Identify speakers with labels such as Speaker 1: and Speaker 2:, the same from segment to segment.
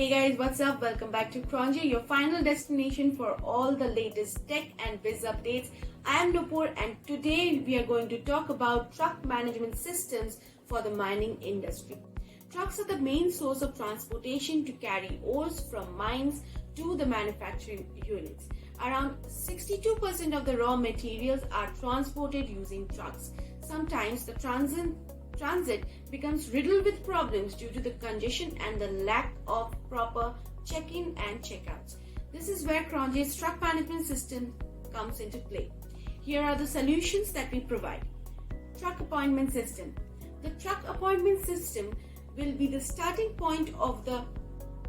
Speaker 1: Hey guys, what's up? Welcome back to CronJ, your final destination for all the latest tech and biz updates. I am Nupur and today we are going to talk about truck management systems for the mining industry. Trucks are the main source of transportation to carry ores from mines to the manufacturing units. Around 62% of the raw materials are transported using trucks. Sometimes the transit becomes riddled with problems due to the congestion and the lack of proper check-in and check-outs. This is where CronJ's truck management system comes into play. Here are the solutions that we provide. Truck appointment system. The truck appointment system will be the starting point of the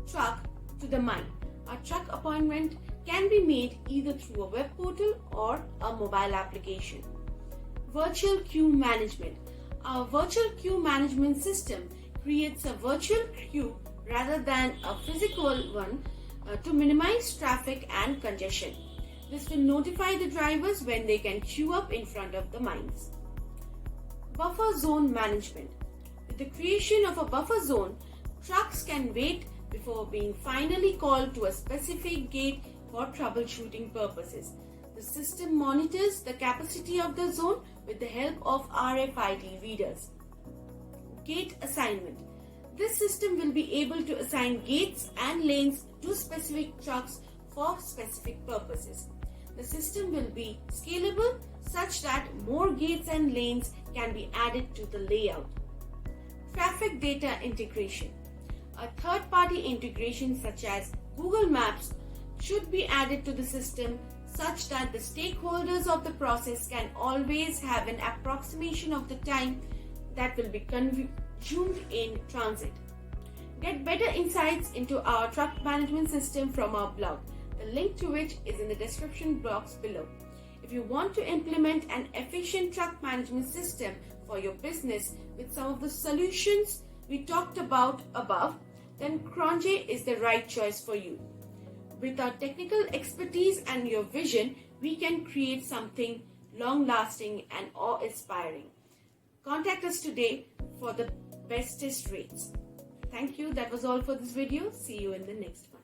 Speaker 1: truck to the mine. A truck appointment can be made either through a web portal or a mobile application. Virtual queue management. Our virtual queue management system creates a virtual queue rather than a physical one to minimize traffic and congestion. This will notify the drivers when they can queue up in front of the mines. Buffer zone management. With the creation of a buffer zone, trucks can wait before being finally called to a specific gate for troubleshooting purposes. The system monitors the capacity of the zone with the help of RFID readers. Gate assignment. This system will be able to assign gates and lanes to specific trucks for specific purposes. The system will be scalable such that more gates and lanes can be added to the layout. Traffic data integration. A third-party integration such as Google Maps should be added to the system such that the stakeholders of the process can always have an approximation of the time that will be consumed in transit. Get better insights into our truck management system from our blog, the link to which is in the description box below. If you want to implement an efficient truck management system for your business with some of the solutions we talked about above, then CronJ is the right choice for you. With our technical expertise and your vision, we can create something long-lasting and awe-inspiring. Contact us today for the bestest rates. Thank you. That was all for this video. See you in the next one.